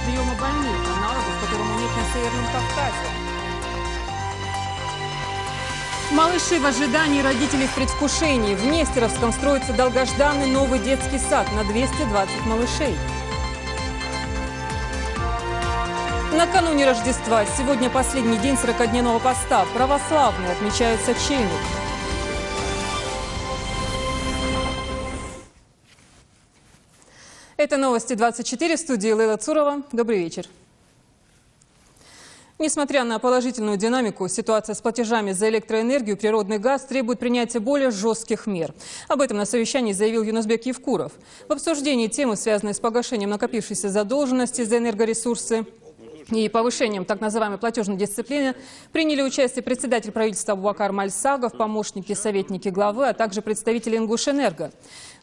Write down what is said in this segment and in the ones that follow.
приема больных, аналогов которому нет на Северном Кавказе. Малыши в ожидании, родителей в предвкушении. В Нестеровском строится долгожданный новый детский сад на 220 малышей. Накануне Рождества, сегодня последний день 40-дневного поста. Православные отмечают сочельник. Это новости 24, в студии Лейла Цурова. Добрый вечер. Несмотря на положительную динамику, ситуация с платежами за электроэнергию и природный газ требует принятия более жестких мер. Об этом на совещании заявил Юнусбек Евкуров. В обсуждении темы, связанной с погашением накопившейся задолженности за энергоресурсы и повышением так называемой платежной дисциплины, приняли участие председатель правительства Абубакар Мальсагов, помощники, советники главы, а также представители Ингушэнерго.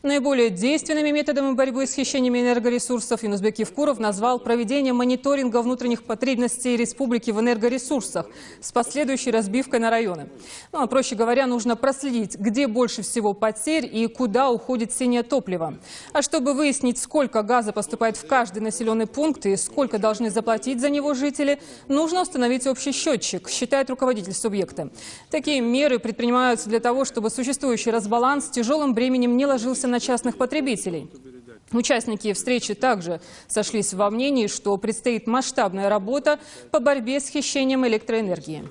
Наиболее действенными методами борьбы с хищениями энергоресурсов Юнусбек Евкуров назвал проведение мониторинга внутренних потребностей республики в энергоресурсах с последующей разбивкой на районы. Ну, а проще говоря, нужно проследить, где больше всего потерь и куда уходит синее топливо. А чтобы выяснить, сколько газа поступает в каждый населенный пункт и сколько должны заплатить за него жители, нужно установить общий счетчик, считает руководитель субъекта. Такие меры предпринимаются для того, чтобы существующий разбаланс тяжелым бременем не ложился на частных потребителей. Участники встречи также сошлись во мнении, что предстоит масштабная работа по борьбе с хищением электроэнергии.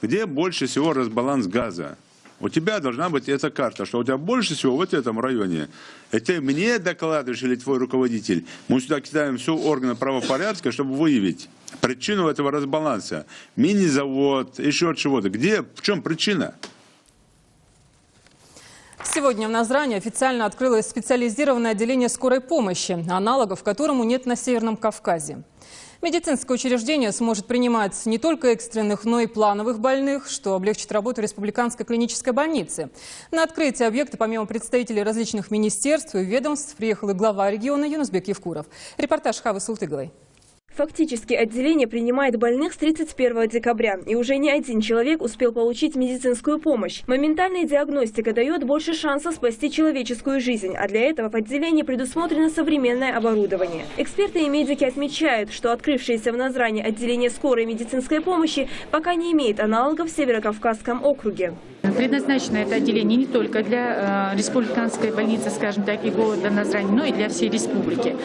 Где больше всего разбаланс газа? У тебя должна быть эта карта, что у тебя больше всего в этом районе. Это мне докладываешь или твой руководитель? Мы сюда кидаем все органы правопорядка, чтобы выявить причину этого разбаланса. Мини-завод, еще чего-то. Где, в чем причина? Сегодня в Назране официально открылось специализированное отделение скорой помощи, аналогов которому нет на Северном Кавказе. Медицинское учреждение сможет принимать не только экстренных, но и плановых больных, что облегчит работу республиканской клинической больницы. На открытие объекта, помимо представителей различных министерств и ведомств, приехал и глава региона Юнусбек Евкуров. Репортаж Хавы Султыговой. Фактически отделение принимает больных с 31 декабря, и уже не один человек успел получить медицинскую помощь. Моментальная диагностика дает больше шанса спасти человеческую жизнь, а для этого в отделении предусмотрено современное оборудование. Эксперты и медики отмечают, что открывшееся в Назране отделение скорой медицинской помощи пока не имеет аналогов в Северокавказском округе. Предназначено это отделение не только для республиканской больницы, скажем так, и города Назрань, но и для всей республики.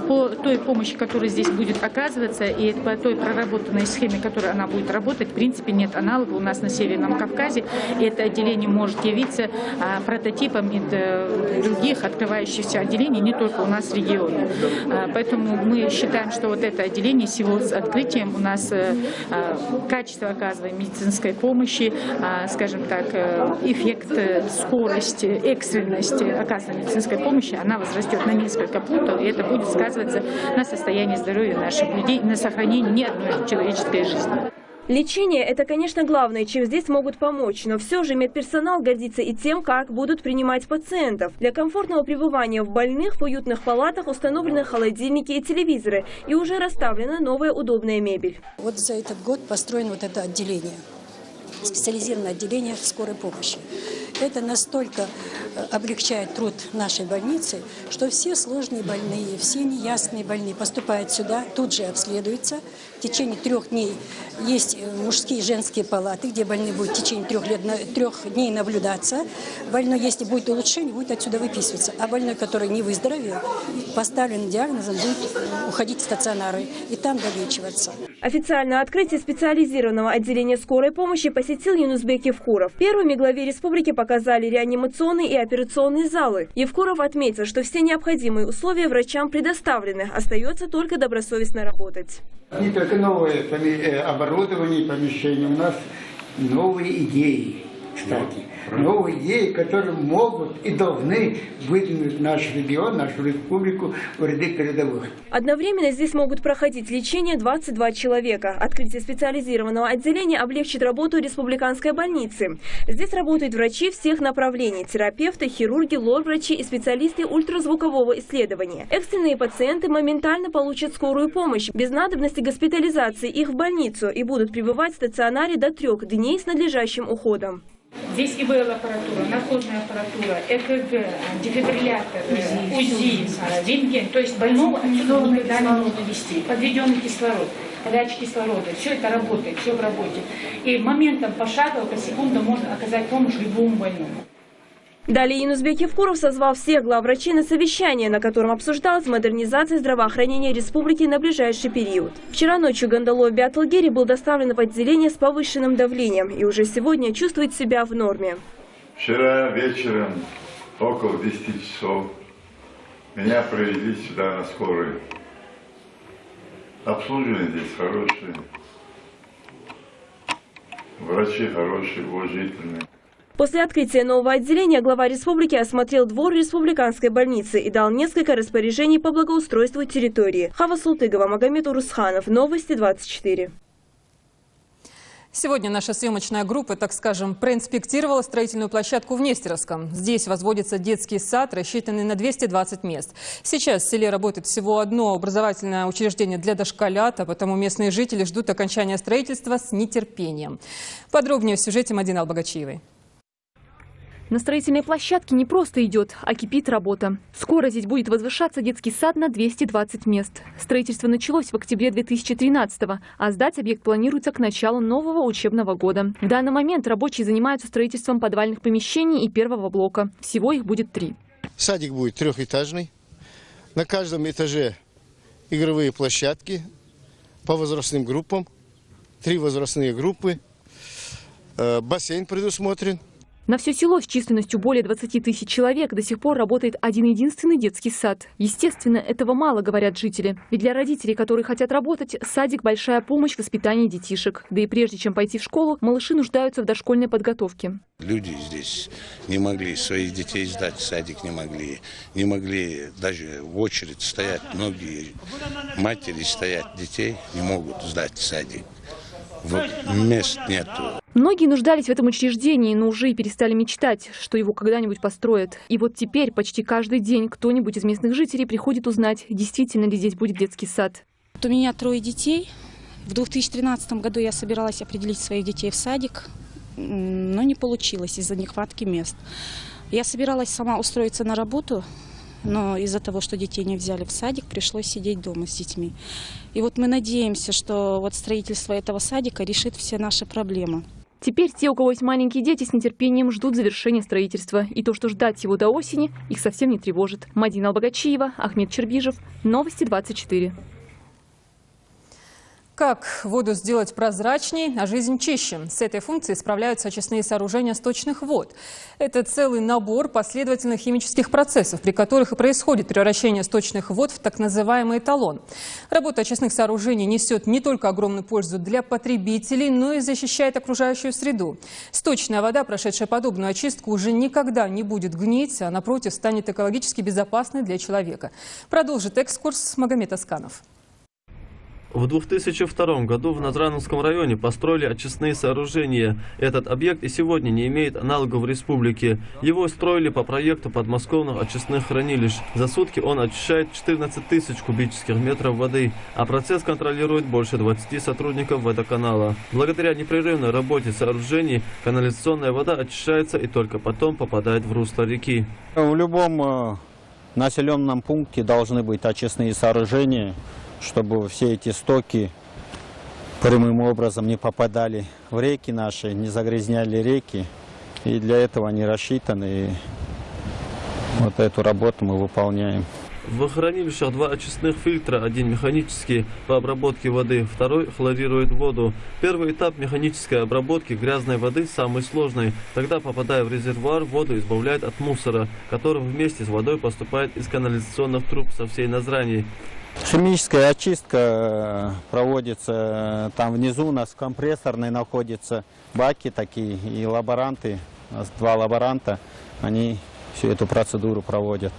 По той помощи, которая здесь будет оказываться, и по той проработанной схеме, которой она будет работать, в принципе, нет аналога у нас на Северном Кавказе. И это отделение может явиться прототипом других открывающихся отделений, не только у нас в регионе. Поэтому мы считаем, что вот это отделение с его открытием у нас качество оказываемой медицинской помощи, скажем так, эффект, скорость, экстренность оказываемой медицинской помощи, она возрастет на несколько пунктов, и это будет сказываться на состоянии здоровья наших людей, на сохранении ни одной человеческой жизни. Лечение – это, конечно, главное, чем здесь могут помочь, но все же медперсонал гордится и тем, как будут принимать пациентов. Для комфортного пребывания в больных в уютных палатах установлены холодильники и телевизоры, и уже расставлена новая удобная мебель. Вот за этот год построено вот это отделение. Специализированное отделение скорой помощи. Это настолько облегчает труд нашей больницы, что все сложные больные, все неясные больные поступают сюда, тут же обследуются. В течение 3 дней есть мужские и женские палаты, где больные будут в течение 3 дней наблюдаться. Больной, если будет улучшение, будет отсюда выписываться. А больной, который не выздоровел, поставлен диагнозом, будет уходить в стационары и там долечиваться. Официальное открытие специализированного отделения скорой помощи посетил Юнусбек Евкуров. Первыми главе республики показали реанимационные и операционные залы. Евкуров отметил, что все необходимые условия врачам предоставлены. Остается только добросовестно работать. Не только новое оборудование, помещение, у нас новые идеи, кстати. Новые идеи, которые могут и должны выдвинуть наш регион, нашу республику в ряды передовых. Одновременно здесь могут проходить лечение 22 человека. Открытие специализированного отделения облегчит работу республиканской больницы. Здесь работают врачи всех направлений – терапевты, хирурги, лор-врачи и специалисты ультразвукового исследования. Экстренные пациенты моментально получат скорую помощь, без надобности госпитализации их в больницу и будут пребывать в стационаре до 3 дней с надлежащим уходом. Здесь ИВЛ-аппаратура, наркозная аппаратура, ЭКГ, дефибриллятор, УЗИ, рентген. То есть больного отсюда никогда не нужно вести. Подведенный кислород, подача кислорода. Все это работает, все в работе. И моментом пошагово, по секундам можно оказать помощь любому больному. Далее Юнусбек Евкуров созвал всех главврачей на совещание, на котором обсуждалась модернизация здравоохранения республики на ближайший период. Вчера ночью Гандалов Биаталгери был доставлен в отделение с повышенным давлением и уже сегодня чувствует себя в норме. Вчера вечером около 10 часов меня привезли сюда на скорой. Обслуживание здесь хорошее. Врачи хорошие, уважительные. После открытия нового отделения глава республики осмотрел двор республиканской больницы и дал несколько распоряжений по благоустройству территории. Хава Султыгова, Магомед Урусханов. Новости 24. Сегодня наша съемочная группа, так скажем, проинспектировала строительную площадку в Нестеровском. Здесь возводится детский сад, рассчитанный на 220 мест. Сейчас в селе работает всего одно образовательное учреждение для дошколят, а потому местные жители ждут окончания строительства с нетерпением. Подробнее в сюжете Мадины Албагачиевой. На строительной площадке не просто идет, а кипит работа. Скоро здесь будет возвышаться детский сад на 220 мест. Строительство началось в октябре 2013-го, а сдать объект планируется к началу нового учебного года. В данный момент рабочие занимаются строительством подвальных помещений и первого блока. Всего их будет 3. Садик будет трехэтажный. На каждом этаже игровые площадки по возрастным группам. 3 возрастные группы. Бассейн предусмотрен. На все село с численностью более 20 тысяч человек до сих пор работает один-единственный детский сад. Естественно, этого мало, говорят жители. Ведь для родителей, которые хотят работать, садик – большая помощь в воспитании детишек. Да и прежде чем пойти в школу, малыши нуждаются в дошкольной подготовке. Люди здесь не могли своих детей сдать в садик, не могли даже в очередь стоять. Многие матери стоять детей не могут сдать в садик. Мест нету. Многие нуждались в этом учреждении, но уже и перестали мечтать, что его когда-нибудь построят. И вот теперь почти каждый день кто-нибудь из местных жителей приходит узнать, действительно ли здесь будет детский сад. У меня 3 детей. В 2013 году я собиралась определить своих детей в садик, но не получилось из-за нехватки мест. Я собиралась сама устроиться на работу, но из-за того, что детей не взяли в садик, пришлось сидеть дома с детьми. И вот мы надеемся, что вот строительство этого садика решит все наши проблемы. Теперь те, у кого есть маленькие дети, с нетерпением ждут завершения строительства. И то, что ждать его до осени, их совсем не тревожит. Мадина Албагачиева, Ахмед Чербижев. Новости 24. Как воду сделать прозрачней, а жизнь чище? С этой функцией справляются очистные сооружения сточных вод. Это целый набор последовательных химических процессов, при которых и происходит превращение сточных вод в так называемый эталон. Работа очистных сооружений несет не только огромную пользу для потребителей, но и защищает окружающую среду. Сточная вода, прошедшая подобную очистку, уже никогда не будет гнить, а напротив станет экологически безопасной для человека. Продолжит экскурс Магомед Асканов. В 2002 году в Назрановском районе построили очистные сооружения. Этот объект и сегодня не имеет аналогов в республике. Его строили по проекту подмосковных очистных хранилищ. За сутки он очищает 14 тысяч кубических метров воды, а процесс контролирует больше 20 сотрудников водоканала. Благодаря непрерывной работе сооружений канализационная вода очищается и только потом попадает в русло реки. В любом населенном пункте должны быть очистные сооружения, чтобы все эти стоки прямым образом не попадали в реки наши, не загрязняли реки. И для этого они рассчитаны. И вот эту работу мы выполняем. В хранилищах 2 очистных фильтра, один механический по обработке воды, второй хлорирует воду. Первый этап механической обработки грязной воды самый сложный. Тогда, попадая в резервуар, воду избавляют от мусора, который вместе с водой поступает из канализационных труб со всей Назрани. Химическая очистка проводится, там внизу у нас в компрессорной находятся баки такие, и лаборанты, у нас 2 лаборанта, они всю эту процедуру проводят.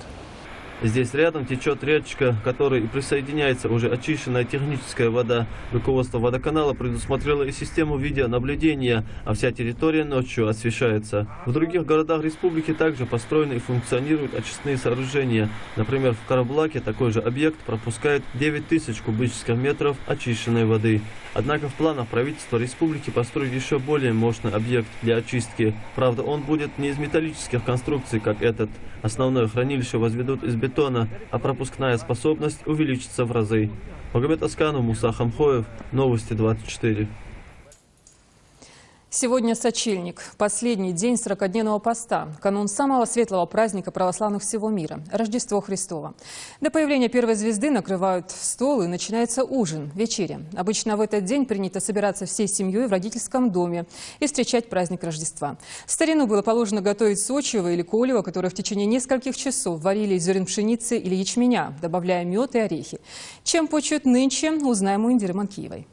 Здесь рядом течет речка, к которой присоединяется уже очищенная техническая вода. Руководство водоканала предусмотрело и систему видеонаблюдения, а вся территория ночью освещается. В других городах республики также построены и функционируют очистные сооружения. Например, в Карабулаке такой же объект пропускает 9000 кубических метров очищенной воды. Однако в планах правительства республики построить еще более мощный объект для очистки. Правда, он будет не из металлических конструкций, как этот. Основное хранилище возведут из бетона, а пропускная способность увеличится в разы. Магомед Асканов, Муса Хамхоев, Новости 24. Сегодня сочельник, последний день 40-дневного поста, канун самого светлого праздника православных всего мира – Рождество Христово. До появления первой звезды накрывают стол и начинается ужин, вечеря. Обычно в этот день принято собираться всей семьей в родительском доме и встречать праздник Рождества. В старину было положено готовить сочево или колево, которое в течение нескольких часов варили из зерен пшеницы или ячменя, добавляя мед и орехи. Чем почуют нынче, узнаем у Индиры Манкиевой.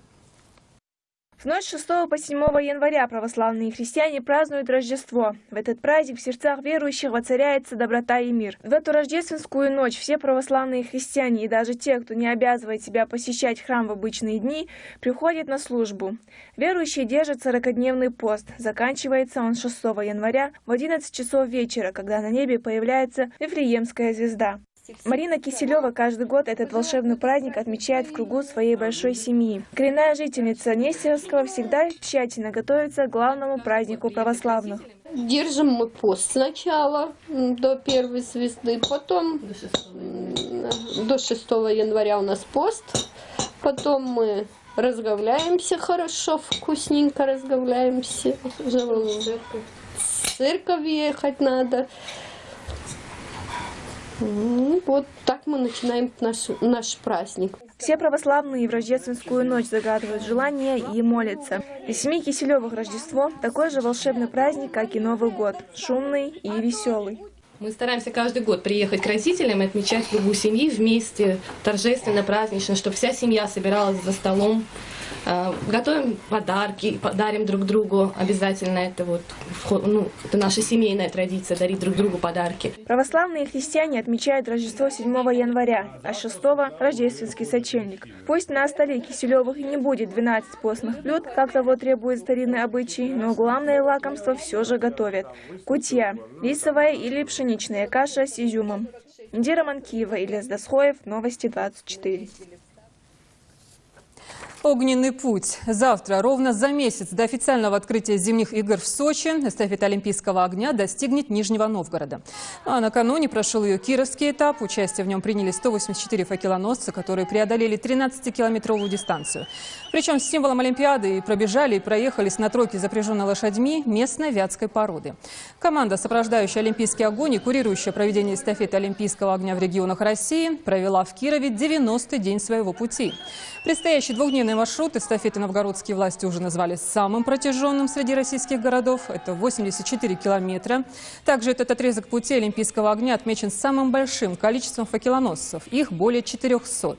В ночь 6 по 7 января православные христиане празднуют Рождество. В этот праздник в сердцах верующих воцаряется доброта и мир. В эту рождественскую ночь все православные христиане и даже те, кто не обязывает себя посещать храм в обычные дни, приходят на службу. Верующие держат 40-дневный пост. Заканчивается он 6 января в 11 часов вечера, когда на небе появляется Вифлеемская звезда. Марина Киселева каждый год этот волшебный праздник отмечает в кругу своей большой семьи. Коренная жительница Нестеровского всегда тщательно готовится к главному празднику православных. Держим мы пост сначала до первой звезды, потом до 6 января у нас пост, потом мы разговляемся хорошо, вкусненько разговляемся, в церковь ехать надо. Вот так мы начинаем наш праздник. Все православные в рождественскую ночь загадывают желания и молятся. Для семьи Киселевых Рождество – такой же волшебный праздник, как и Новый год. Шумный и веселый. Мы стараемся каждый год приехать к родителям и отмечать в кругу семьи вместе, торжественно, празднично, чтобы вся семья собиралась за столом. Готовим подарки, дарим друг другу. Обязательно это это наша семейная традиция, дарить друг другу подарки. Православные христиане отмечают Рождество 7 января, а 6-го – рождественский сочельник. Пусть на столе Киселевых и не будет 12 постных блюд, как того требует старинный обычай, но главное лакомство все же готовят. Кутья – рисовая или пшеничная каша с изюмом. Индира Манкиева, Ильяс Дасхоев, Новости 24. Огненный путь. Завтра, ровно за месяц до официального открытия зимних игр в Сочи, эстафета Олимпийского огня достигнет Нижнего Новгорода. А накануне прошел ее кировский этап. Участие в нем приняли 184 факелоносца, которые преодолели 13-километровую дистанцию. Причем с символом Олимпиады и пробежали, и проехались на тройке, запряженной лошадьми местной вятской породы. Команда, сопровождающая Олимпийский огонь и курирующая проведение эстафеты Олимпийского огня в регионах России, провела в Кирове 90-й день своего пути. Предстоящий двухдневный маршрут эстафеты новгородские власти уже назвали самым протяженным среди российских городов. Это 84 километра. Также этот отрезок пути Олимпийского огня отмечен самым большим количеством факелоносцев. Их более 400.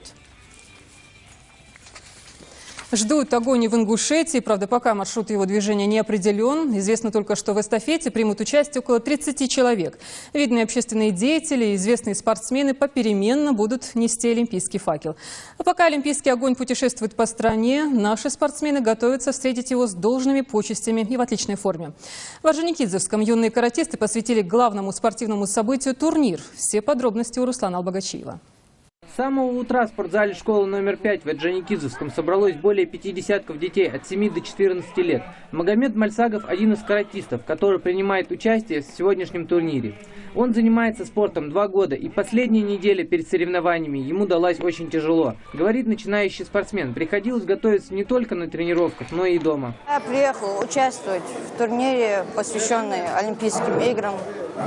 Ждут огонь и в Ингушетии. Правда, пока маршрут его движения не определен. Известно только, что в эстафете примут участие около 30 человек. Видные общественные деятели и известные спортсмены попеременно будут нести олимпийский факел. А пока олимпийский огонь путешествует по стране, наши спортсмены готовятся встретить его с должными почестями и в отличной форме. В Орджоникидзевском юные каратисты посвятили главному спортивному событию турнир. Все подробности у Руслана Албагачиева. С самого утра в спортзале школы номер 5 в Орджоникидзевском собралось более 50 детей от 7 до 14 лет. Магомед Мальсагов – один из каратистов, который принимает участие в сегодняшнем турнире. Он занимается спортом 2 года, и последняя неделя перед соревнованиями ему далась очень тяжело. Говорит начинающий спортсмен, приходилось готовиться не только на тренировках, но и дома. Я приехал участвовать в турнире, посвященный Олимпийским играм.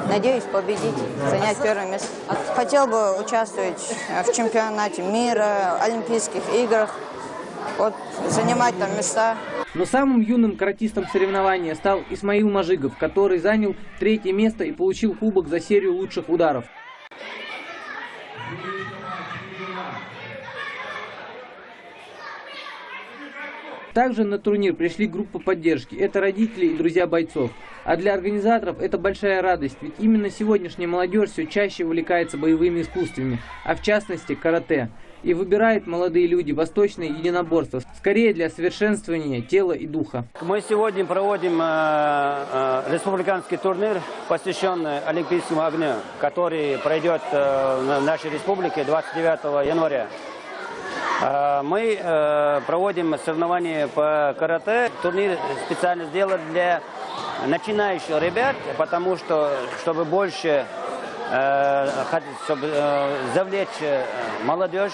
Надеюсь победить, занять первое место. Хотел бы участвовать в чемпионате мира, Олимпийских играх, занимать там места. Но самым юным каратистом соревнования стал Исмаил Мажигов, который занял 3-е место и получил кубок за серию лучших ударов. Также на турнир пришли группы поддержки. Это родители и друзья бойцов. А для организаторов это большая радость, ведь именно сегодняшняя молодежь все чаще увлекается боевыми искусствами, а в частности карате. И выбирают молодые люди восточные единоборства, скорее для совершенствования тела и духа. Мы сегодня проводим республиканский турнир, посвященный Олимпийскому огню, который пройдет в нашей республике 29 января. Мы проводим соревнования по карате. Турнир специально сделан для начинающих ребят, потому что, чтобы больше завлечь молодежь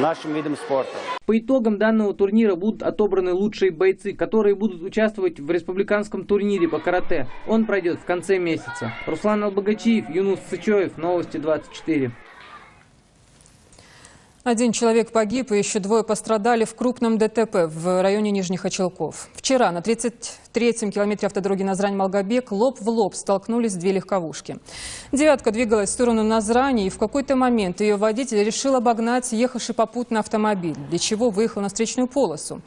нашим видом спорта. По итогам данного турнира будут отобраны лучшие бойцы, которые будут участвовать в республиканском турнире по карате. Он пройдет в конце месяца. Руслан Албагачиев, Юнус Сычоев, Новости 24. Один человек погиб и еще двое пострадали в крупном ДТП в районе Нижних Очелков. Вчера на 33-м километре автодороги Назрань-Малгобек лоб в лоб столкнулись две легковушки. «Девятка» двигалась в сторону Назрани, и в какой-то момент ее водитель решил обогнать ехавший попутно автомобиль, для чего выехал на встречную полосу.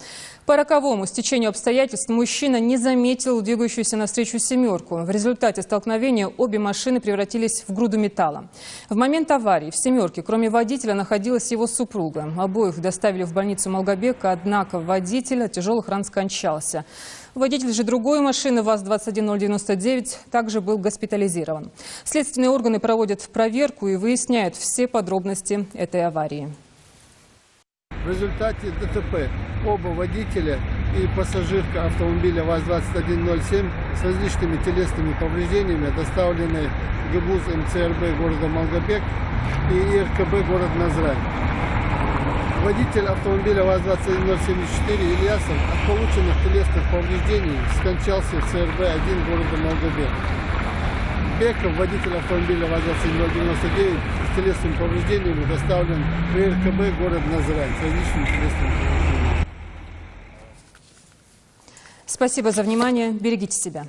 По роковому стечению обстоятельств мужчина не заметил двигающуюся навстречу «семерку». В результате столкновения обе машины превратились в груду металла. В момент аварии в «семерке» кроме водителя находилась его супруга. Обоих доставили в больницу Малгобека, однако водитель от тяжелых ран скончался. Водитель же другой машины ВАЗ-21099 также был госпитализирован. Следственные органы проводят проверку и выясняют все подробности этой аварии. В результате ДТП оба водителя и пассажирка автомобиля ВАЗ-2107 с различными телесными повреждениями доставлены в ГБУЗ МЦРБ города Малгобек и ИРКБ город Назрань. Водитель автомобиля ВАЗ-21074 Ильясов от полученных телесных повреждений скончался в ЦРБ-1 города Малгобек. Беков, водитель автомобиля ВАЗ-21099 с телесными повреждениями доставлен в ИРКБ город Назрань с различными телесными повреждениями. Спасибо за внимание. Берегите себя.